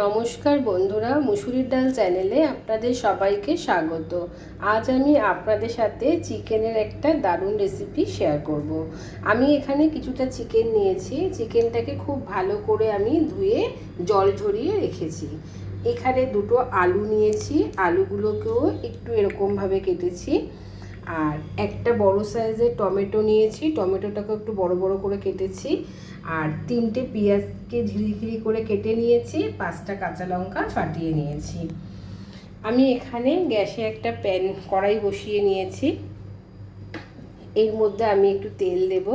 নমস্কার বন্ধুরা, মুসুরির ডাল চ্যানেলে আপনাদের সবাইকে স্বাগত। আজ আমি আপনাদের সাথে চিকেনের একটা দারুণ রেসিপি শেয়ার করব। আমি এখানে কিছুটা চিকেন নিয়েছি। চিকেনটাকে খুব ভালো করে আমি ধুয়ে জল ঝরিয়ে রেখেছি। এখানে দুটো আলু নিয়েছি, আলুগুলোকেও একটু এরকমভাবে কেটেছি। আর একটা বড় সাইজের টমেটো নিয়েছি, টমেটোটাকে একটু বড় বড় করে কেটেছি। আর 3টে পেঁয়াজকে ঝিরিঝিরি করে কেটে নিয়েছি, 5টা কাঁচা লঙ্কা ফাটিয়ে নিয়েছি। আমি এখানে গ্যাসে একটা কড়াই বসিয়ে নিয়েছি। এর মধ্যে আমি একটু তেল দেব।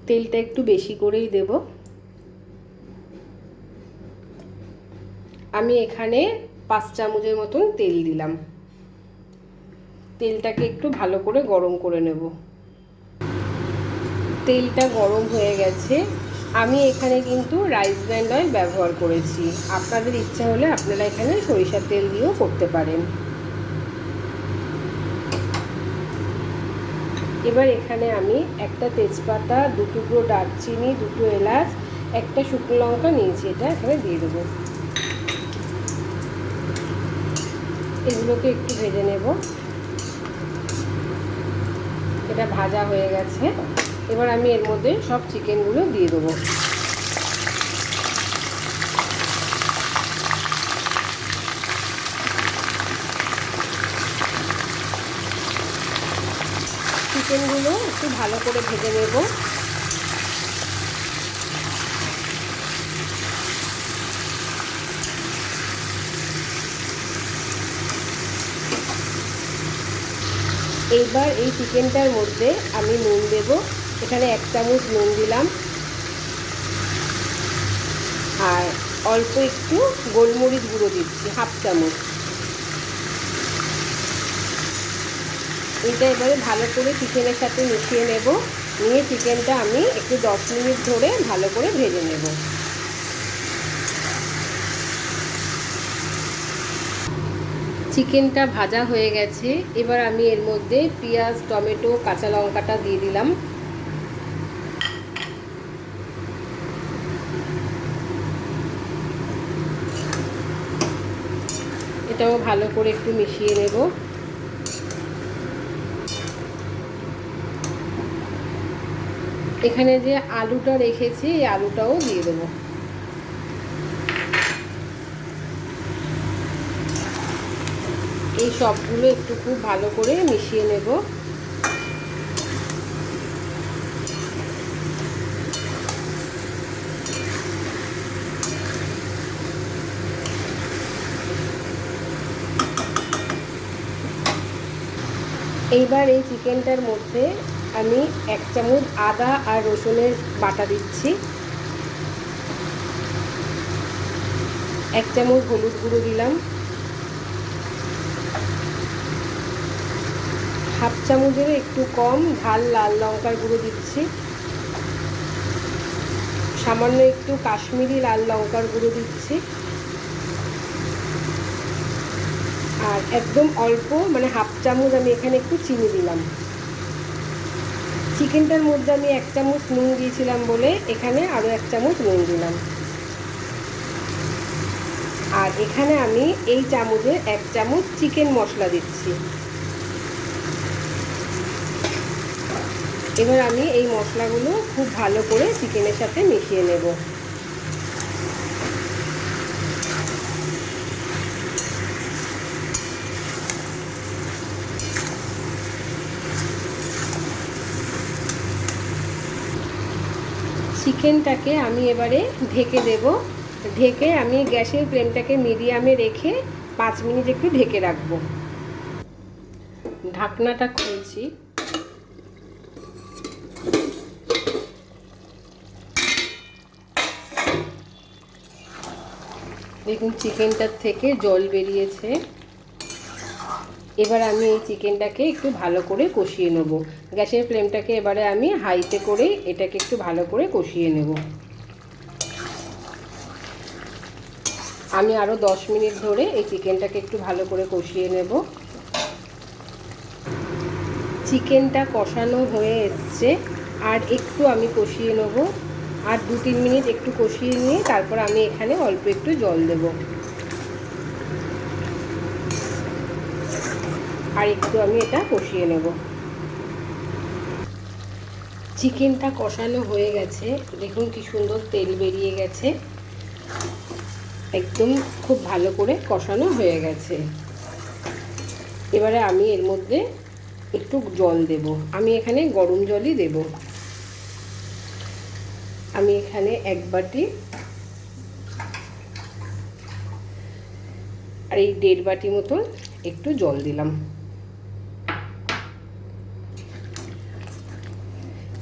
তেলটা একটু বেশি করেই দেব। আমি এখানে 5 চামচের মতন তেল দিলাম। তেলটাকে একটু ভালো করে গরম করে নেব। তেলটা গরম হয়ে গেছে। আমি এখানে কিন্তু রাইস ব্র্যান্ড অয়েল ব্যবহার করেছি। আপনাদের ইচ্ছা হলে আপনারা এখানে সরিষার তেল দিয়েও করতে পারেন। এবার এখানে আমি একটা তেজপাতা, 2 টুকরো দারচিনি, 2টো এলাচ, একটা শুকনো লঙ্কা নিয়েছি, এটা এখানে দিয়ে দেবো। এগুলোকে একটু ভেজে নেব। এটা ভাজা হয়ে গেছে। এবার আমি এর মধ্যে সব চিকেনগুলো দিয়ে দেবো। চিকেনগুলো একটু ভালো করে ভেজে নেব। এইবার এই চিকেনটার মধ্যে আমি নুন দেব। এখানে 1 চামচ নুন দিলাম। আর অল্প একটু গোলমরিচ গুঁড়ো দিচ্ছি, 1/2 চামচ। এটা এবারে ভালো করে চিকেনের সাথে মিশিয়ে নেব। নিয়ে চিকেনটা আমি একটু 10 মিনিট ধরে ভালো করে ভেজে নেব। চিকেনটা ভাজা হয়ে গেছে। এবার আমি এর মধ্যে পেঁয়াজ, টমেটো, কাঁচা লঙ্কাটা দিয়ে দিলাম। এটাও ভালো করে একটু মিশিয়ে নেব। এখানে যে আলুটা রেখেছি, এই আলুটাও দিয়ে দেবো। এই সবগুলো একটু খুব ভালো করে মিশিয়ে নেব। এইবার এই চিকেনটার মধ্যে আমি 1 চামচ আদা আর রসুনের বাটা দিচ্ছি। 1 চামচ হলুদ গুঁড়ো দিলাম। 1/2 চামচের একটু কম ঝাল লাল লঙ্কার গুঁড়ো দিচ্ছি। সামান্য একটু কাশ্মীরি লাল লঙ্কার গুঁড়ো দিচ্ছি। আর একদম অল্প, মানে 1/2 চামচ আমি এখানে একটু চিনি দিলাম। চিকেনটার মধ্যে আমি 1 চামচ নুন দিয়েছিলাম বলে এখানে আরও 1 চামচ নুন দিলাম। আর এখানে আমি এই চামচে 1 চামচ চিকেন মশলা দিচ্ছি। এবার আমি এই মশলাগুলো খুব ভালো করে চিকেনের সাথে মিশিয়ে নেব। চিকেনটাকে আমি এবারে ঢেকে দেব। ঢেকে আমি গ্যাসের ফ্লেমটাকে মিডিয়ামে রেখে 5 মিনিট একটু ঢেকে রাখবো। ঢাকনাটা খুলছি। দেখুন চিকেনটার থেকে জল বেরিয়েছে। এবার আমি এই চিকেনটাকে একটু ভালো করে কষিয়ে নেব। গ্যাসের ফ্লেমটাকে এবারে আমি হাইতে করে এটাকে একটু ভালো করে কষিয়ে নেব। আমি আরও 10 মিনিট ধরে এই চিকেনটাকে একটু ভালো করে কষিয়ে নেব। চিকেনটা কষানো হয়ে এসছে, আর একটু আমি কষিয়ে নেব। আর 2-3 মিনিট একটু কষিয়ে নিয়ে তারপর আমি এখানে অল্প একটু জল দেব। আর একটু আমি এটা কষিয়ে নেব। চিকেনটা কষানো হয়ে গেছে, দেখুন কি সুন্দর তেল বেরিয়ে গেছে, একদম খুব ভালো করে কষানো হয়ে গেছে। এবারে আমি এর মধ্যে একটু জল দেব। আমি এখানে গরম জলই দেব। আমি এখানে 1 বাটি আর এই 1.5 বাটি মতো একটু জল দিলাম।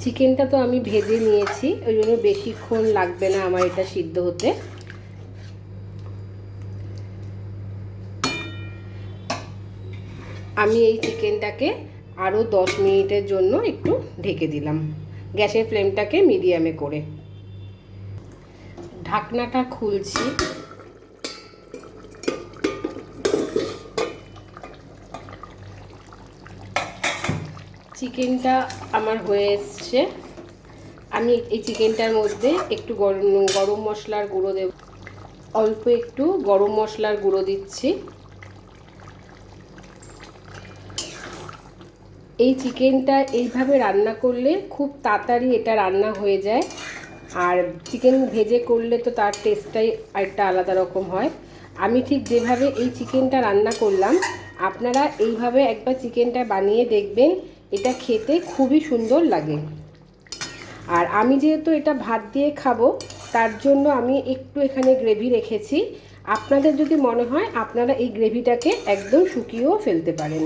চিকেনটা তো আমি ভেজে নিয়েছি, ওই জন্য বেশিক্ষণ লাগবে না আমার এটা সিদ্ধ হতে। আমি এই চিকেনটাকে আরও 10 মিনিটের জন্য একটু ঢেকে দিলাম, গ্যাসের ফ্লেমটাকে মিডিয়ামে করে। ঢাকনাটা খুলছি। চিকেনটা আমার হয়ে এসছে। আমি এই চিকেনটার মধ্যে একটু গরম মশলার গুঁড়ো দেব, অল্প একটু গরম মশলার গুঁড়ো দিচ্ছি। এই চিকেনটা এইভাবে রান্না করলে খুব তাড়াতাড়ি এটা রান্না হয়ে যায়। আর চিকেন ভেজে করলে তো তার টেস্টটাই একটা আলাদা রকম হয়। আমি ঠিক যেভাবে এই চিকেনটা রান্না করলাম, আপনারা এইভাবে একবার চিকেনটা বানিয়ে দেখবেন, এটা খেতে খুবই সুন্দর লাগে। আর আমি যেহেতু এটা ভাত দিয়ে খাবো, তার জন্য আমি একটু এখানে গ্রেভি রেখেছি। আপনাদের যদি মনে হয় আপনারা এই গ্রেভিটাকে একদম শুকিয়েও ফেলতে পারেন।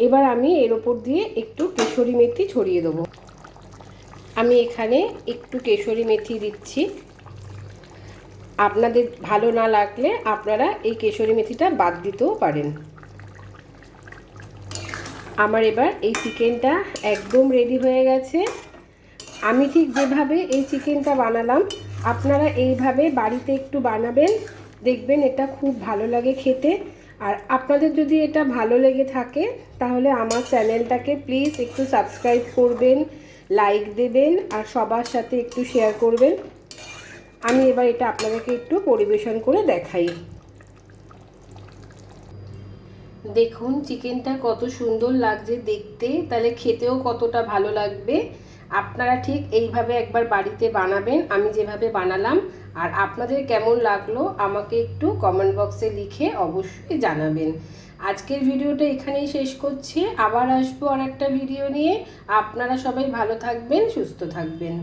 এবার আমি এর ওপর দিয়ে একটু কেশরি মেথি ছড়িয়ে দেবো। আমি এখানে একটু কেশরি মেথি দিচ্ছি। আপনাদের ভালো না লাগলে আপনারা এই কেশরি মেথিটা বাদ দিতেও পারেন। আমার এবার এই চিকেনটা একদম রেডি হয়ে গেছে। আমি ঠিক যেভাবে এই চিকেনটা বানালাম, আপনারা এইভাবে বাড়িতে একটু বানাবেন, দেখবেন এটা খুব ভালো লাগে খেতে। আর আপনাদের যদি এটা ভালো লেগে থাকে তাহলে আমার চ্যানেলটাকে প্লিজ একটু সাবস্ক্রাইব করবেন, লাইক দেবেন আর সবার সাথে একটু শেয়ার করবেন। আমি এবার এটা আপনাদেরকে একটু পরিবেশন করে দেখাই। দেখুন চিকেনটা কত সুন্দর লাগছে দেখতে, তাহলে খেতেও কতটা ভালো লাগবে। আপনারা ঠিক এইভাবে একবার বাড়িতে বানাবেন আমি যেভাবে বানালাম। আর আপনাদের কেমন লাগলো আমাকে একটু কমেন্ট বক্সে লিখে অবশ্যই জানাবেন। আজকের ভিডিওটা এখানেই শেষ করছি, আবার আসবো আর একটা ভিডিও নিয়ে। আপনারা সবাই ভালো থাকবেন, সুস্থ থাকবেন।